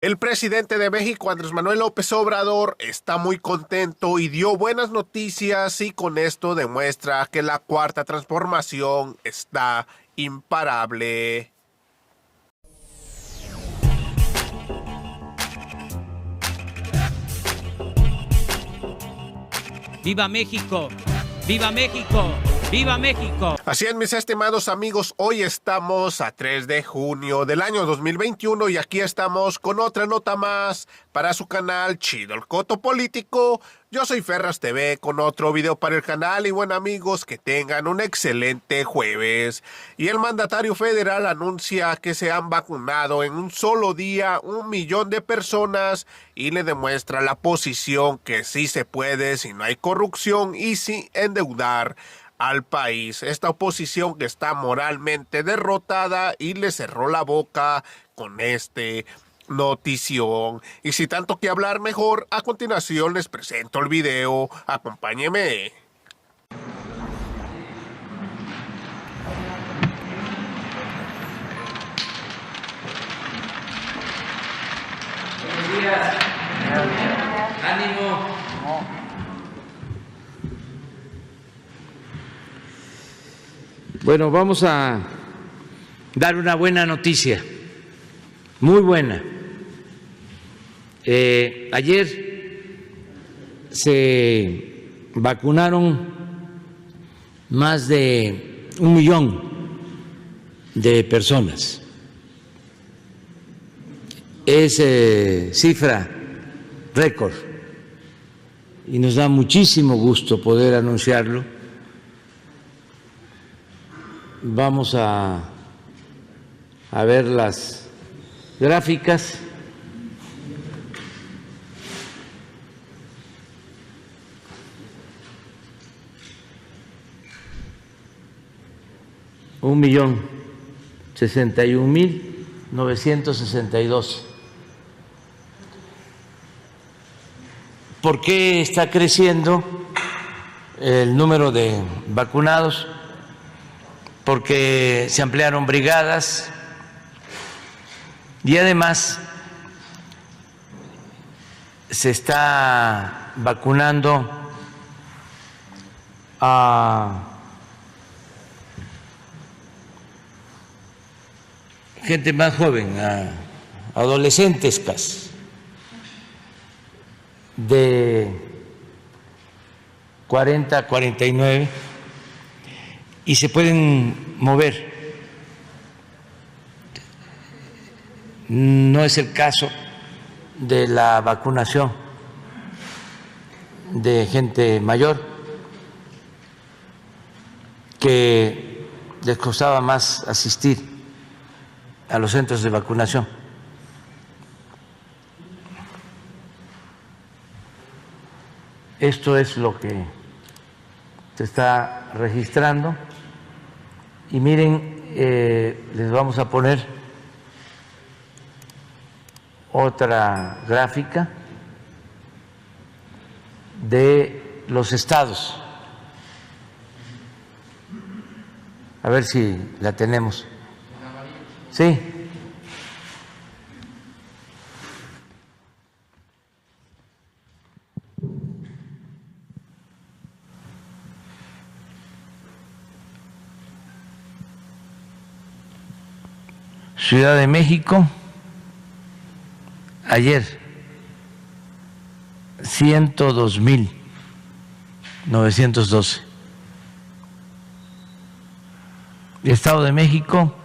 El presidente de México, Andrés Manuel López Obrador, está muy contento y dio buenas noticias y con esto demuestra que la cuarta transformación está imparable. ¡Viva México! ¡Viva México! ¡Viva México! Así es, mis estimados amigos, hoy estamos a 3 de junio del año 2021 y aquí estamos con otra nota más para su canal Chido el Coto Político. Yo soy Ferras TV con otro video para el canal y bueno amigos, que tengan un excelente jueves. Y el mandatario federal anuncia que se han vacunado en un solo día 1 millón de personas y le demuestra la posición que sí se puede si no hay corrupción y sin endeudar al país. Esta oposición que está moralmente derrotada y le cerró la boca con este notición. Y sin tanto que hablar, mejor a continuación les presento el video. Acompáñeme. Buenos días. Ánimo. Bueno, vamos a dar una buena noticia, muy buena. Ayer se vacunaron más de 1 millón de personas. Es cifra récord y nos da muchísimo gusto poder anunciarlo. Vamos a ver las gráficas. Un millón 61.962. ¿Por qué está creciendo el número de vacunados? Porque se ampliaron brigadas y además se está vacunando a gente más joven, a adolescentes casi, de 40 a 49, y se pueden mover. No es el caso de la vacunación de gente mayor, que les costaba más asistir a los centros de vacunación. Esto es lo que se está registrando. Y miren, les vamos a poner otra gráfica de los estados. A ver si la tenemos. Sí. Ciudad de México, ayer 102.912. Estado de México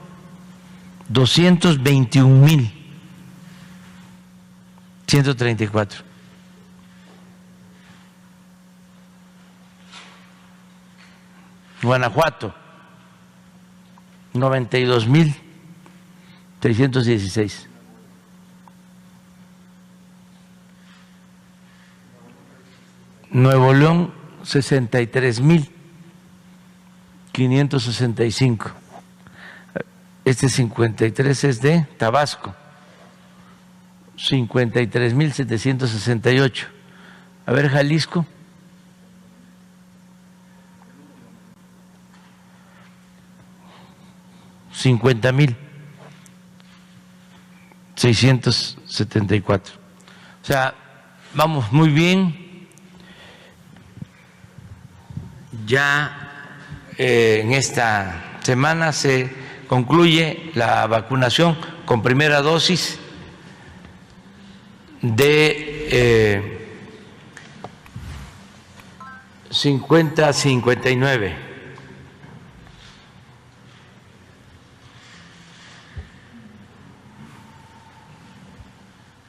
221.134. Guanajuato 92.616. Nuevo León 63.565. Este 53 es de Tabasco, 53.768. A ver, Jalisco. $50.000. 674. O sea, vamos muy bien. Ya en esta semana se concluye la vacunación con primera dosis de 50 a 59.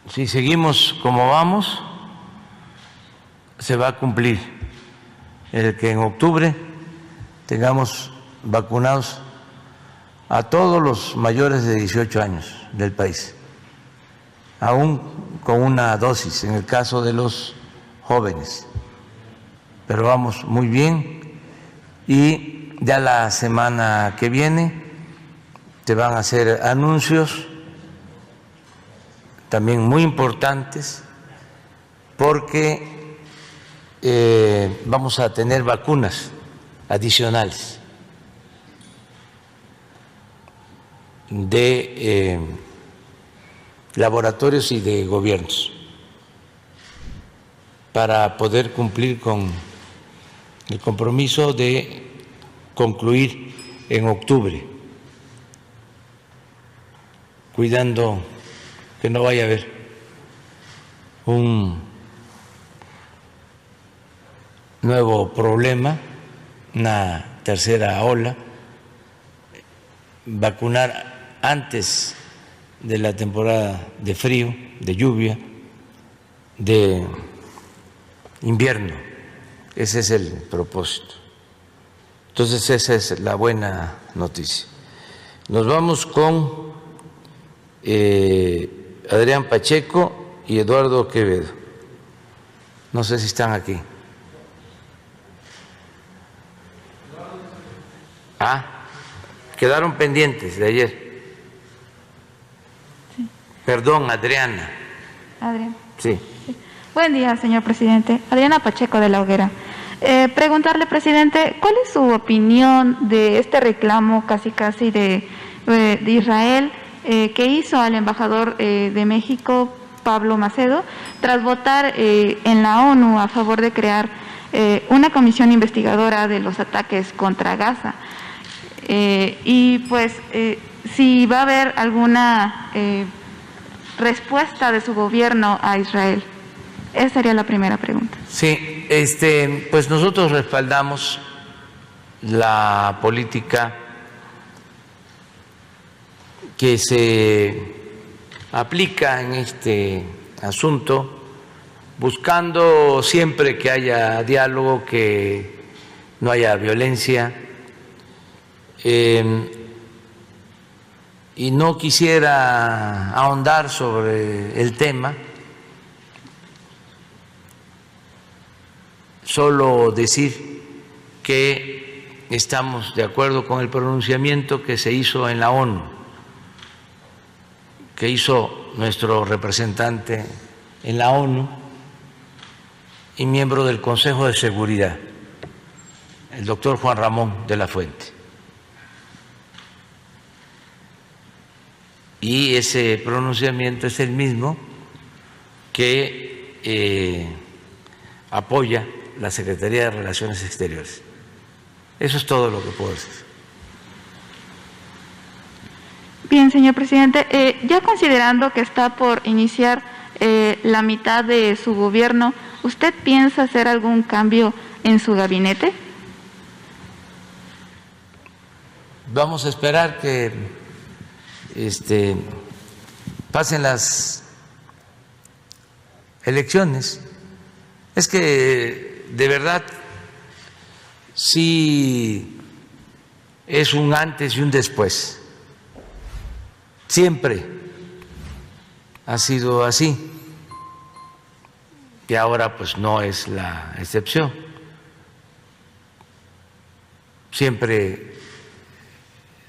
Si seguimos como vamos, se va a cumplir el que en octubre tengamos vacunados a todos los mayores de 18 años del país, aún con una dosis en el caso de los jóvenes. Pero vamos muy bien y ya la semana que viene te van a hacer anuncios también muy importantes porque vamos a tener vacunas adicionales de laboratorios y de gobiernos para poder cumplir con el compromiso de concluir en octubre, cuidando que no vaya a haber un nuevo problema, una tercera ola, vacunar antes de la temporada de frío, de lluvia, de invierno. Ese es el propósito. Entonces esa es la buena noticia. Nos vamos con Adrián Pacheco y Eduardo Quevedo. No sé si están aquí. Quedaron pendientes de ayer. Sí. Perdón, Adriana. Adrián. Sí. Buen día, señor presidente. Adriana Pacheco de la Hoguera. Preguntarle, presidente, ¿cuál es su opinión de este reclamo casi de Israel que hizo al embajador de México, Pablo Macedo, tras votar en la ONU a favor de crear una comisión investigadora de los ataques contra Gaza? Y pues, si va a haber alguna respuesta de su gobierno a Israel. Esa sería la primera pregunta. Sí, pues nosotros respaldamos la política que se aplica en este asunto, buscando siempre que haya diálogo, que no haya violencia, y no quisiera ahondar sobre el tema, solo decir que estamos de acuerdo con el pronunciamiento que se hizo en la ONU, que hizo nuestro representante en la ONU y miembro del Consejo de Seguridad, el doctor Juan Ramón de la Fuente. Y ese pronunciamiento es el mismo que apoya la Secretaría de Relaciones Exteriores. Eso es todo lo que puedo decir. Bien, señor presidente, ya considerando que está por iniciar la mitad de su gobierno, ¿usted piensa hacer algún cambio en su gabinete? Vamos a esperar que pasen las elecciones. Es que de verdad sí es un antes y un después. Siempre ha sido así y ahora pues no es la excepción. Siempre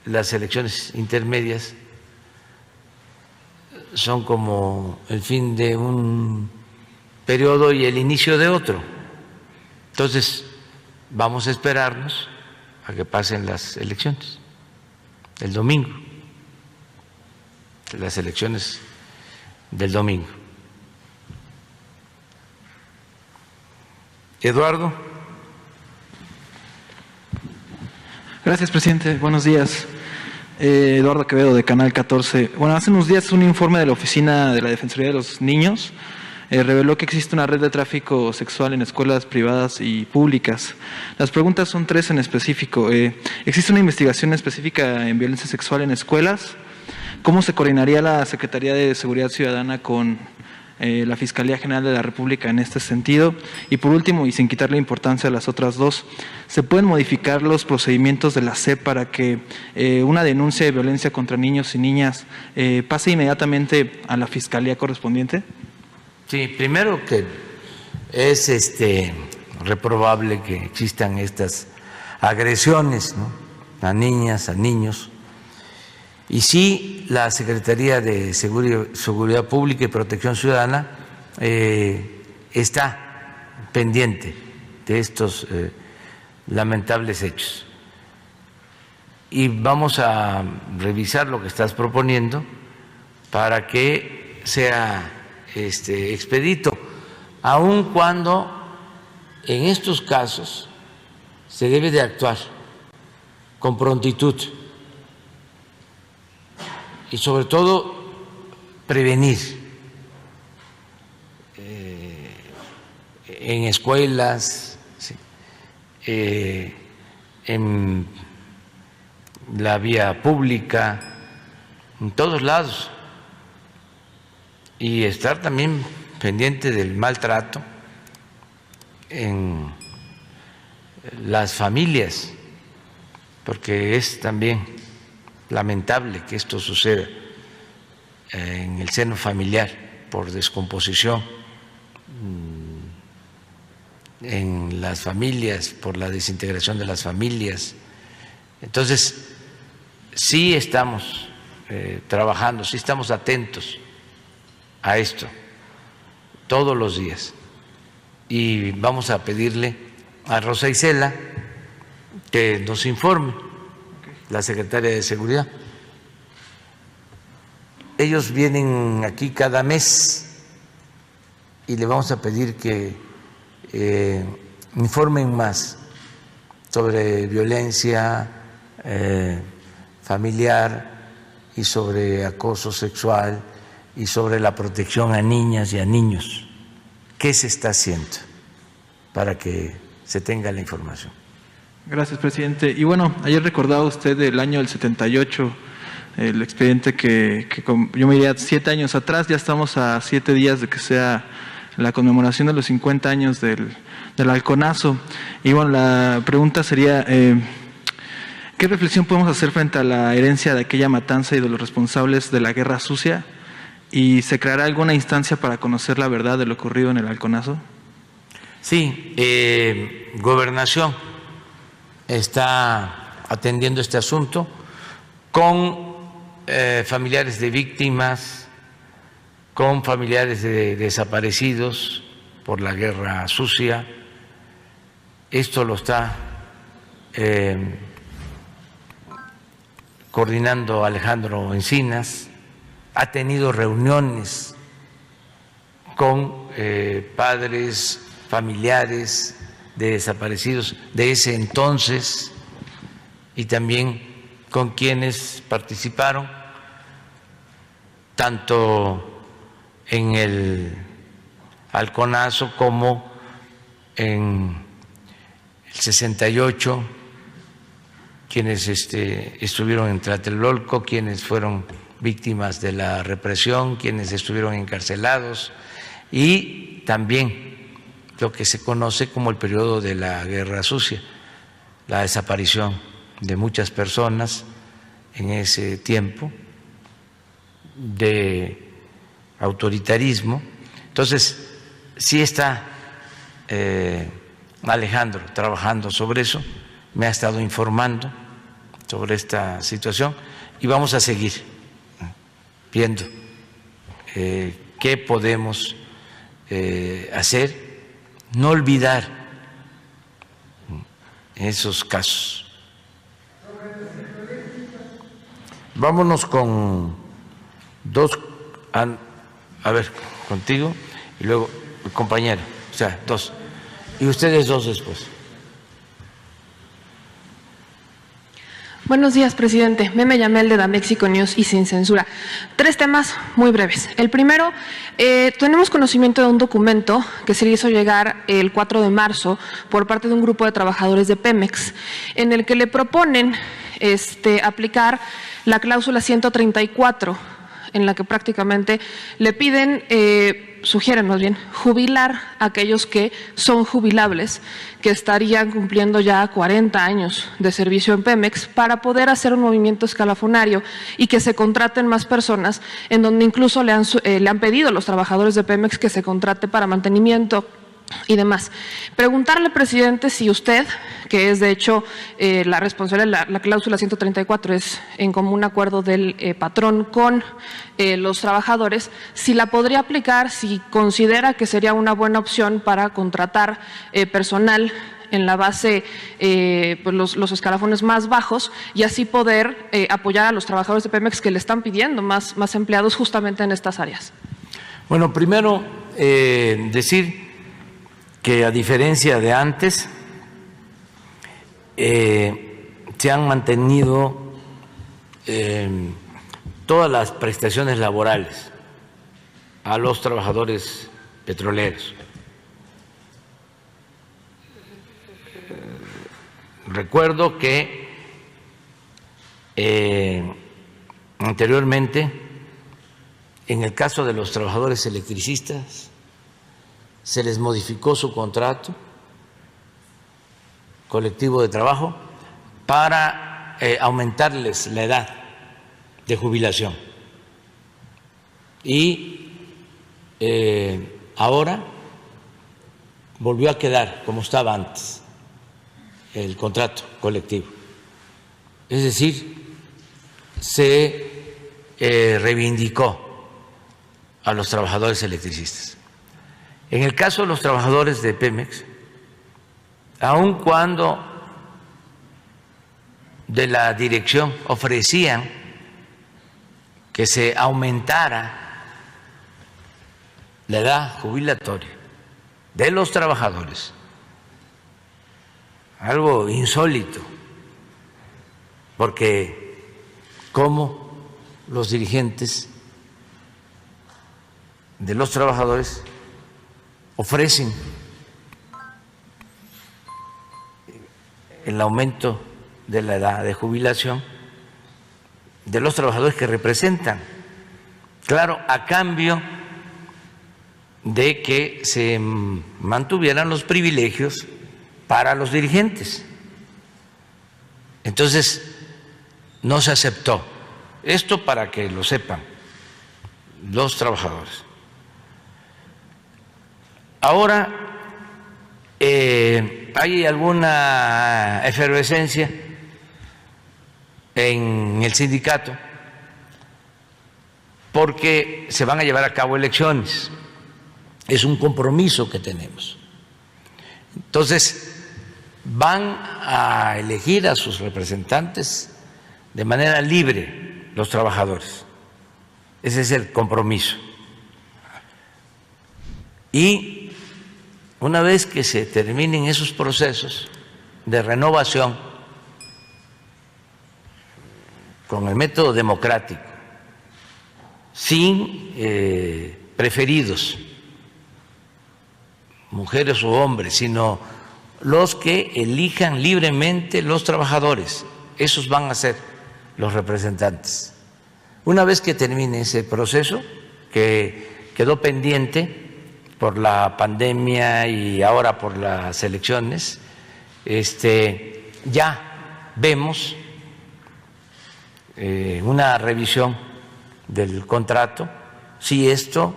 las elecciones intermedias son como el fin de un periodo y el inicio de otro. Entonces, vamos a esperarnos a que pasen las elecciones el domingo, las elecciones del domingo. Eduardo. Gracias, presidente. Buenos días. Eduardo Quevedo, de Canal 14. Bueno, hace unos días un informe de la Oficina de la Defensoría de los Niños reveló que existe una red de tráfico sexual en escuelas privadas y públicas. Las preguntas son tres en específico. ¿Existe una investigación específica en violencia sexual en escuelas? ¿Cómo se coordinaría la Secretaría de Seguridad Ciudadana con la Fiscalía General de la República en este sentido? Y por último, y sin quitarle importancia a las otras dos, ¿se pueden modificar los procedimientos de la SEP para que una denuncia de violencia contra niños y niñas pase inmediatamente a la Fiscalía correspondiente? Sí, primero que es reprobable que existan estas agresiones, ¿no?, a niñas, a niños. Y sí, la Secretaría de Seguridad Pública y Protección Ciudadana está pendiente de estos lamentables hechos. Y vamos a revisar lo que estás proponiendo para que sea expedito, aun cuando en estos casos se debe de actuar con prontitud y sobre todo prevenir en escuelas, ¿sí?, en la vía pública, en todos lados, y estar también pendiente del maltrato en las familias, porque es también lamentable que esto suceda en el seno familiar por descomposición, en las familias, por la desintegración de las familias. Entonces, sí estamos trabajando, sí estamos atentos a esto todos los días, y vamos a pedirle a Rosa Isela que nos informe, la secretaria de Seguridad. Ellos vienen aquí cada mes y le vamos a pedir que informen más sobre violencia familiar y sobre acoso sexual y sobre la protección a niñas y a niños. ¿Qué se está haciendo para que se tenga la información? Gracias, presidente. Y bueno, ayer recordaba usted el año del 78, el expediente que yo me iría 7 años atrás. Ya estamos a 7 días de que sea la conmemoración de los 50 años del halconazo. Y bueno, la pregunta sería, ¿qué reflexión podemos hacer frente a la herencia de aquella matanza y de los responsables de la guerra sucia? ¿Y se creará alguna instancia para conocer la verdad de lo ocurrido en el halconazo? Sí, Gobernación está atendiendo este asunto con familiares de víctimas, con familiares de desaparecidos por la guerra sucia. Esto lo está coordinando Alejandro Encinas. Ha tenido reuniones con padres, familiares de desaparecidos de ese entonces y también con quienes participaron tanto en el halconazo como en el 68, quienes estuvieron en Tlatelolco, quienes fueron víctimas de la represión, quienes estuvieron encarcelados, y también lo que se conoce como el periodo de la Guerra Sucia, la desaparición de muchas personas en ese tiempo de autoritarismo. Entonces, sí está Alejandro trabajando sobre eso, me ha estado informando sobre esta situación y vamos a seguir viendo qué podemos hacer, no olvidar esos casos. Vámonos con dos A ver, contigo y luego el compañero, o sea, dos. Y ustedes dos después. Buenos días, presidente. Meme Yamel de Damexico News y Sin Censura. 3 temas muy breves. El primero, tenemos conocimiento de un documento que se le hizo llegar el 4 de marzo por parte de un grupo de trabajadores de Pemex, en el que le proponen aplicar la cláusula 134, en la que prácticamente le piden, sugieren más bien, jubilar a aquellos que son jubilables, que estarían cumpliendo ya 40 años de servicio en Pemex, para poder hacer un movimiento escalafonario y que se contraten más personas, en donde incluso le han pedido a los trabajadores de Pemex que se contrate para mantenimiento y demás. Preguntarle, presidente, si usted, que es de hecho la responsable de la cláusula 134, es en común acuerdo del patrón con los trabajadores, si la podría aplicar, si considera que sería una buena opción para contratar personal en la base, pues los escalafones más bajos, y así poder apoyar a los trabajadores de Pemex que le están pidiendo más empleados justamente en estas áreas. Bueno, primero decir que a diferencia de antes, se han mantenido todas las prestaciones laborales a los trabajadores petroleros. Recuerdo que anteriormente, en el caso de los trabajadores electricistas, se les modificó su contrato colectivo de trabajo para aumentarles la edad de jubilación. Y ahora volvió a quedar como estaba antes el contrato colectivo. Es decir, se reivindicó a los trabajadores electricistas. En el caso de los trabajadores de Pemex, aun cuando de la dirección ofrecían que se aumentara la edad jubilatoria de los trabajadores, algo insólito, porque cómo los dirigentes de los trabajadores ofrecen el aumento de la edad de jubilación de los trabajadores que representan, claro, a cambio de que se mantuvieran los privilegios para los dirigentes. Entonces, no se aceptó. Esto para que lo sepan los trabajadores. Ahora hay alguna efervescencia en el sindicato porque se van a llevar a cabo elecciones. Es un compromiso que tenemos. Entonces, van a elegir a sus representantes de manera libre los trabajadores. Ese es el compromiso. Y una vez que se terminen esos procesos de renovación con el método democrático, sin preferidos, mujeres o hombres, sino los que elijan libremente los trabajadores, esos van a ser los representantes. Una vez que termine ese proceso, que quedó pendiente por la pandemia y ahora por las elecciones, ya vemos una revisión del contrato, si esto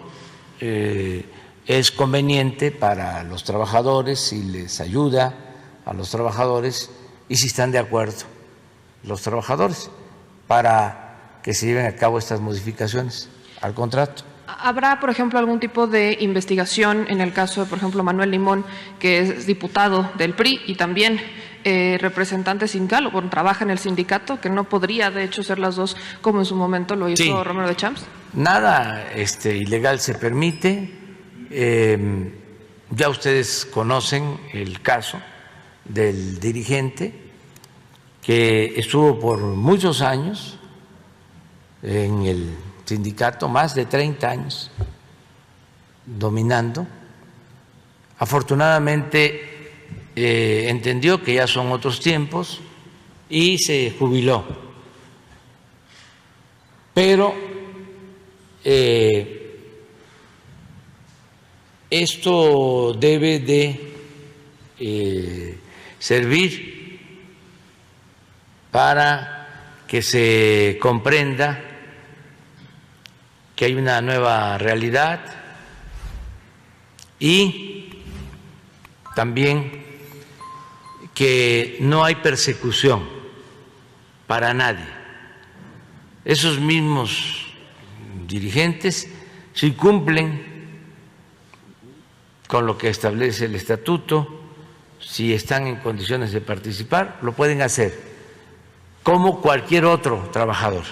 es conveniente para los trabajadores, si les ayuda a los trabajadores y si están de acuerdo los trabajadores para que se lleven a cabo estas modificaciones al contrato. ¿Habrá, por ejemplo, algún tipo de investigación en el caso de, por ejemplo, Manuel Limón, que es diputado del PRI y también representante sindical, o bueno, trabaja en el sindicato, que no podría de hecho ser las dos como en su momento lo hizo Sí. Romero de Champs. Nada ilegal se permite. Ya ustedes conocen el caso del dirigente que estuvo por muchos años en el sindicato, más de 30 años dominando. Afortunadamente entendió que ya son otros tiempos y se jubiló. Pero esto debe de servir para que se comprenda que hay una nueva realidad y también que no hay persecución para nadie. Esos mismos dirigentes, si cumplen con lo que establece el estatuto, si están en condiciones de participar, lo pueden hacer como cualquier otro trabajador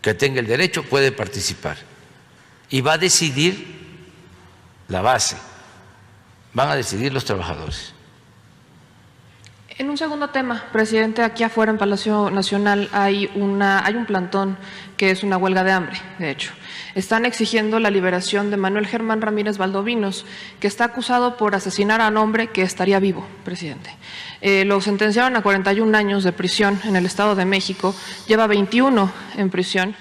que tenga el derecho, puede participar. Y va a decidir la base, van a decidir los trabajadores. En un segundo tema, presidente, aquí afuera en Palacio Nacional hay un plantón que es una huelga de hambre, de hecho. Están exigiendo la liberación de Manuel Germán Ramírez Valdovinos, que está acusado por asesinar a un hombre que estaría vivo, presidente. Lo sentenciaron a 41 años de prisión en el Estado de México, lleva 21 en prisión.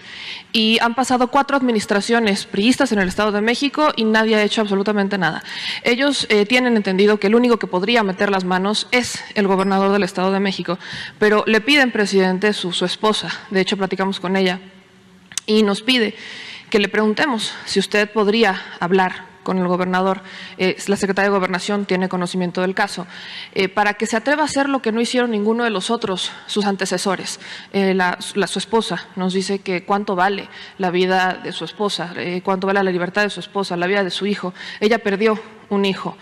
Y han pasado 4 administraciones priistas en el Estado de México y nadie ha hecho absolutamente nada. Ellos tienen entendido que el único que podría meter las manos es el gobernador del Estado de México, pero le piden, presidente, su esposa, de hecho platicamos con ella, y nos pide que le preguntemos si usted podría hablar con el gobernador, la secretaria de Gobernación tiene conocimiento del caso, para que se atreva a hacer lo que no hicieron ninguno de los otros, sus antecesores. Su esposa nos dice que cuánto vale la vida de su esposa, cuánto vale la libertad de su esposa, la vida de su hijo. Ella perdió un hijo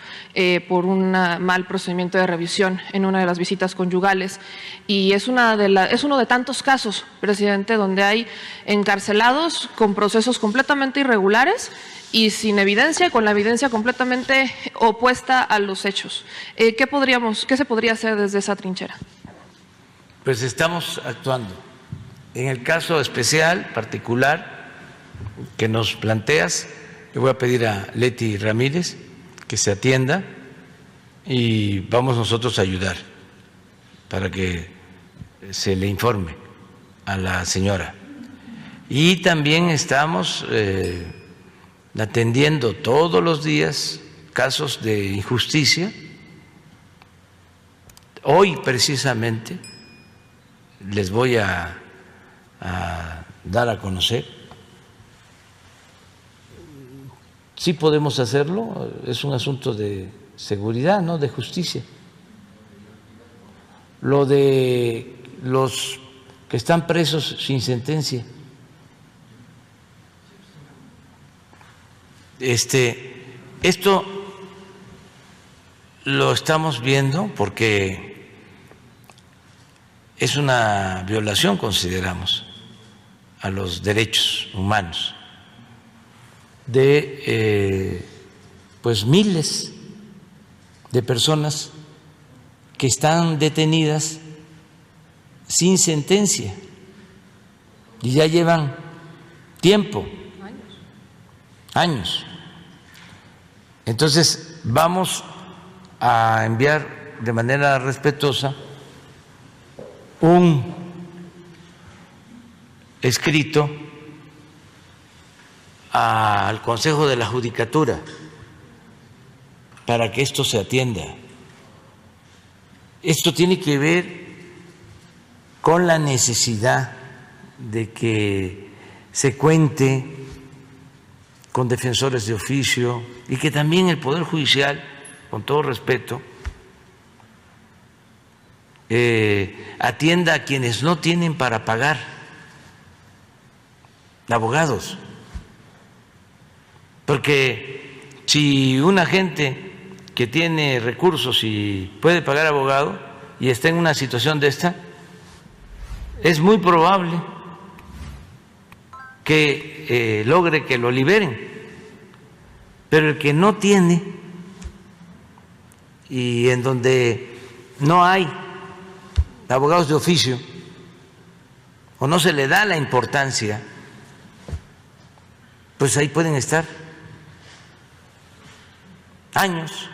por un mal procedimiento de revisión en una de las visitas conyugales y es uno de tantos casos, presidente, donde hay encarcelados con procesos completamente irregulares y sin evidencia, con la evidencia completamente opuesta a los hechos. ¿Qué se podría hacer desde esa trinchera? Pues estamos actuando. En el caso especial, particular, que nos planteas, le voy a pedir a Leti Ramírez que se atienda y vamos nosotros a ayudar para que se le informe a la señora. Y también estamos atendiendo todos los días casos de injusticia. Hoy precisamente les voy a dar a conocer. Sí podemos hacerlo, es un asunto de seguridad, no de justicia. Lo de los que están presos sin sentencia. Esto lo estamos viendo porque es una violación, consideramos, a los derechos humanos de pues miles de personas que están detenidas sin sentencia y ya llevan tiempo, años. Entonces vamos a enviar de manera respetuosa un escrito al Consejo de la Judicatura para que esto se atienda. Esto tiene que ver con la necesidad de que se cuente con defensores de oficio y que también el Poder Judicial, con todo respeto, atienda a quienes no tienen para pagar abogados. Porque si una gente que tiene recursos y puede pagar abogado y está en una situación de esta, es muy probable que logre que lo liberen. Pero el que no tiene y en donde no hay abogados de oficio o no se le da la importancia, pues ahí pueden estar años.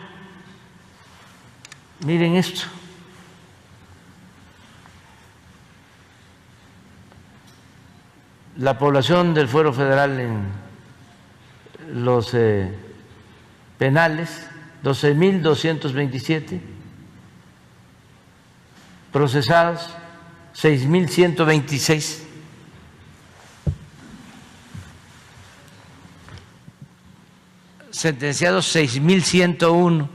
Miren esto. La población del Fuero Federal en los penales, 12.227, procesados 6.126. Sentenciados 6.101.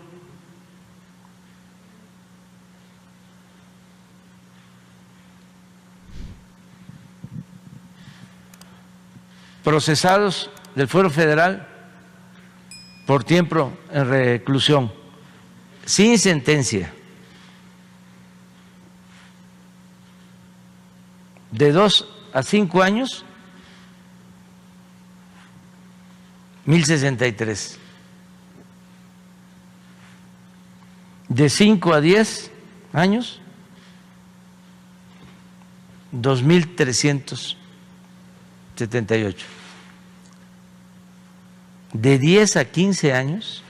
Procesados del Fuero Federal por tiempo en reclusión, sin sentencia, de 2 a 5 años, 1.063. De 5 a 10 años, 2.378. De 10 a 15 años,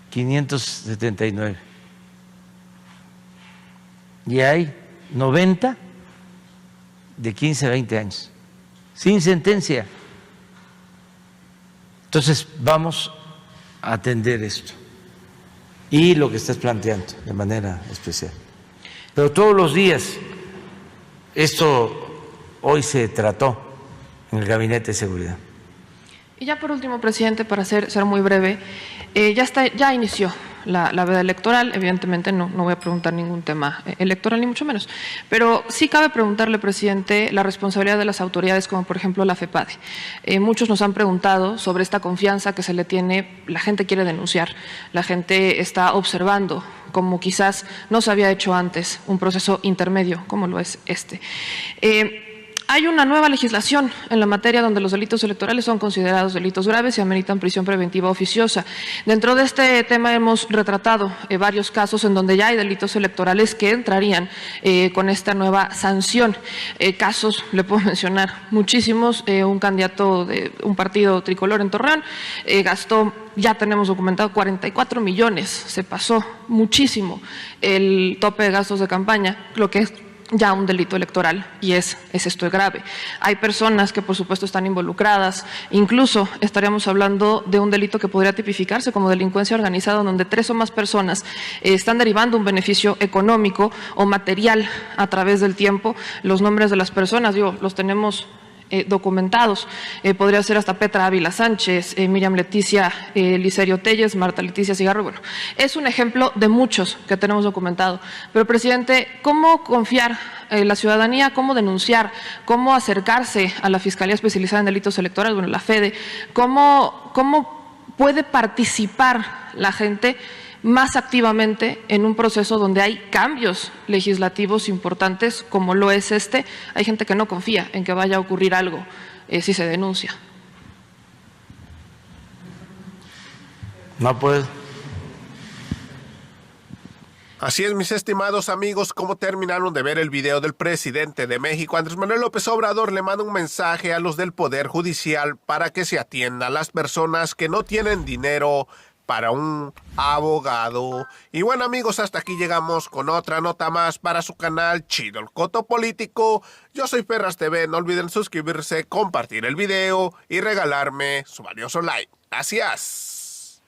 579. Y hay 90 de 15 a 20 años, sin sentencia. Entonces vamos a atender esto y lo que estás planteando de manera especial. Pero todos los días, esto hoy se trató en el Gabinete de Seguridad. Y ya por último, presidente, para ser muy breve, ya inició la veda electoral. Evidentemente no voy a preguntar ningún tema electoral, ni mucho menos. Pero sí cabe preguntarle, presidente, la responsabilidad de las autoridades, como por ejemplo la FEPADE. Muchos nos han preguntado sobre esta confianza que se le tiene. La gente quiere denunciar, la gente está observando, como quizás no se había hecho antes, un proceso intermedio, como lo es este. Hay una nueva legislación en la materia donde los delitos electorales son considerados delitos graves y ameritan prisión preventiva oficiosa. Dentro de este tema hemos retratado varios casos en donde ya hay delitos electorales que entrarían con esta nueva sanción. Casos, le puedo mencionar muchísimos. Un candidato de un partido tricolor en Torreón gastó, ya tenemos documentado, 44 millones. Se pasó muchísimo el tope de gastos de campaña, lo que es ya un delito electoral, y es esto grave. Hay personas que por supuesto están involucradas, incluso estaríamos hablando de un delito que podría tipificarse como delincuencia organizada, donde 3 o más personas están derivando un beneficio económico o material a través del tiempo. Los nombres de las personas, los tenemos documentados. Podría ser hasta Petra Ávila Sánchez, Miriam Leticia Licerio Telles, Marta Leticia Cigarro. Bueno, es un ejemplo de muchos que tenemos documentado. Pero, presidente, ¿cómo confiar la ciudadanía, cómo denunciar, cómo acercarse a la Fiscalía Especializada en Delitos Electorales, bueno, la FEDE? ¿Cómo puede participar la gente más activamente en un proceso donde hay cambios legislativos importantes como lo es este? Hay gente que no confía en que vaya a ocurrir algo si se denuncia. No puedo. Así es, mis estimados amigos, como terminaron de ver el video del presidente de México, Andrés Manuel López Obrador le manda un mensaje a los del Poder Judicial para que se atiendan las personas que no tienen dinero para un abogado. Y bueno, amigos, hasta aquí llegamos con otra nota más para su canal Chido el Coto Político. Yo soy Ferras TV, no olviden suscribirse, compartir el video y regalarme su valioso like. Gracias.